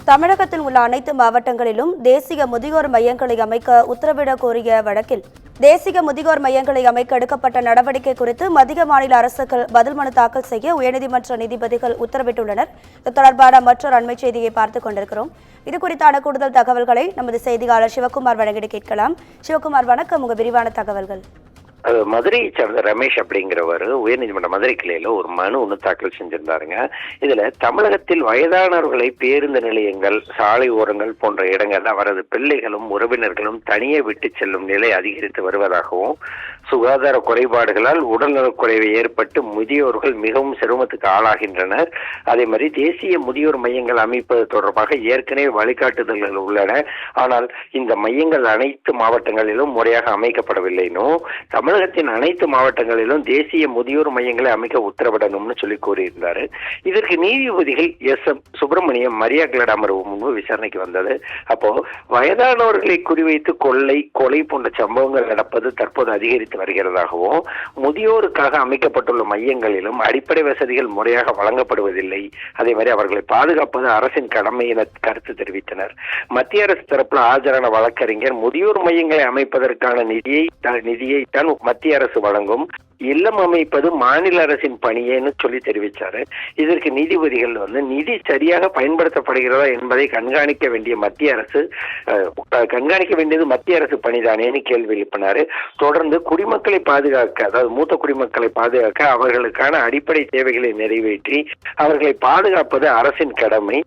தமிழகத்தில் உள்ள அனைத்து மாவட்டங்களிலும் தேசிய முதியோர் மையங்களை அமைக்க உத்தரவிடக் கோரிய வழக்கில் தேசிய முதியோர் மையங்களை அமைக்க எடுக்கப்பட்ட நடவடிக்கை குறித்து மத்திய மாநில அரசுகள் பதில் மனு தாக்கல் செய்ய உயர்நீதிமன்ற நீதிபதிகள் உத்தரவிட்டுள்ளனர். இது தொடர்பான மற்றொரு அண்மை செய்தியை பார்த்துக் கொண்டிருக்கிறோம். இது குறித்தான கூடுதல் தகவல்களை நமது செய்தியாளர் சிவகுமார் வழங்கிட கேட்கலாம். சிவகுமார், வணக்கம். உங்க விரிவான தகவல்கள். மதுரையை சேர்ந்த ரமேஷ் அப்படிங்கிறவர் உயர்நீதிமன்ற மதுரை கிளையில ஒரு மனு ஒன்று தாக்கல் செஞ்சிருந்தாருங்க. இதுல தமிழகத்தில் வயதானவர்களை பேருந்து நிலையங்கள், சாலை ஓரங்கள் போன்ற இடங்கள்ல அவரது பிள்ளைகளும் உறவினர்களும் தனியே விட்டு செல்லும் நிலை அதிகரித்து வருவதாகவும், சுகாதார குறைபாடுகளால் உடல்நலக் குறைவு ஏற்பட்டு முதியோர்கள் மிகவும் சிரமத்துக்கு ஆளாகின்றனர். அதே மாதிரி தேசிய முதியோர் மையங்கள் அமைப்பது தொடர்பாக ஏற்கனவே வழிகாட்டுதல்கள் உள்ளன. ஆனால் இந்த மையங்கள் அனைத்து மாவட்டங்களிலும் முறையாக அமைக்கப்படவில்லைனோ தமிழகத்தின் அனைத்து மாவட்டங்களிலும் தேசிய முதியோர் மையங்களை அமைக்க உத்தரவிடணும்னு சொல்லி கூறியிருந்தாரு. இதற்கு நீதிபதிகள் எஸ்.எம். சுப்பிரமணியம் மரியாதை அமர்வு முன்பு விசாரணைக்கு வந்தது. அப்போ வயதானவர்களை குறிவைத்து கொலை போன்ற சம்பவங்கள் நடப்பது தற்போது அதிகரித்து வருகிறதாகவும், முதியோருக்காக அமைக்கப்பட்டுள்ள மையங்களிலும் அடிப்படை வசதிகள் முறையாக வழங்கப்படுவதில்லை, அதே மாதிரி அவர்களை பாதுகாப்பது அரசின் கடமை என கருத்து தெரிவித்தனர். மத்திய அரசு தரப்பில் ஆஜரான வழக்கறிஞர் முதியோர் மையங்களை அமைப்பதற்கான நிதியை தான் மத்திய அரசு வழங்கும், இல்லம் அமைப்பது மாநில அரசின் பணியேன்னு சொல்லி தெரிவித்தாரு. இதற்கு நீதிபதிகள் நிதி சரியாக பயன்படுத்தப்படுகிறதா என்பதை கண்காணிக்க வேண்டியது மத்திய அரசு பணிதானேன்னு கேள்வி எழுப்பினாரு. தொடர்ந்து குடிமக்களை பாதுகாக்க, அதாவது மூத்த குடிமக்களை பாதுகாக்க அவர்களுக்கான அடிப்படை தேவைகளை நிறைவேற்றி அவர்களை பாதுகாப்பது அரசின் கடமை.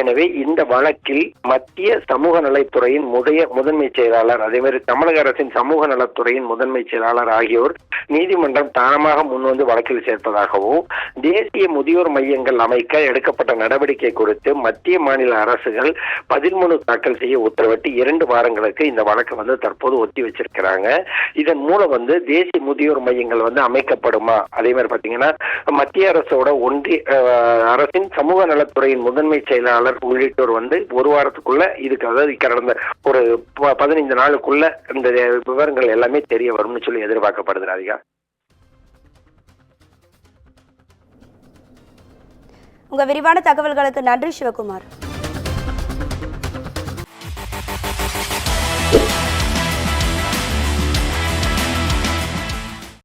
எனவே இந்த வழக்கில் மத்திய சமூக நலத்துறையின் முதன்மை செயலாளர், அதே மாதிரி தமிழக அரசின் சமூக நலத்துறையின் முதன்மை செயலாளர் ஆகியோர் நீதிமன்றம் தானமாக முன்வந்து வழக்கில் சேர்ப்பதாகவும், தேசிய முதியோர் மையங்கள் அமைக்க எடுக்கப்பட்ட நடவடிக்கை குறித்து மத்திய மாநில அரசுகள் பதில் மனு தாக்கல் செய்ய உத்தரவிட்டு 2 வாரங்களுக்கு இந்த வழக்கு தற்போது ஒத்தி வச்சிருக்கிறாங்க. இதன் மூலம் தேசிய முதியோர் மையங்கள் அமைக்கப்படுமா, அதே மாதிரி பாத்தீங்கன்னா மத்திய அரசோட ஒன்றிய அரசின் சமூக நலத்துறையின் முதன்மை செயலாளர் உள்ளிட்டோர் ஒரு வாரத்துக்குள்ள இதுக்கு, அதாவது கடந்த ஒரு 15 நாளுக்குள்ள இந்த விவரங்கள் எல்லாமே தெரிய வரும்னு சொல்லி எதிர்பார்க்கப்படுது. ராதிகா, உங்க விரிவான தகவல்களுக்கு நன்றி சிவகுமார்.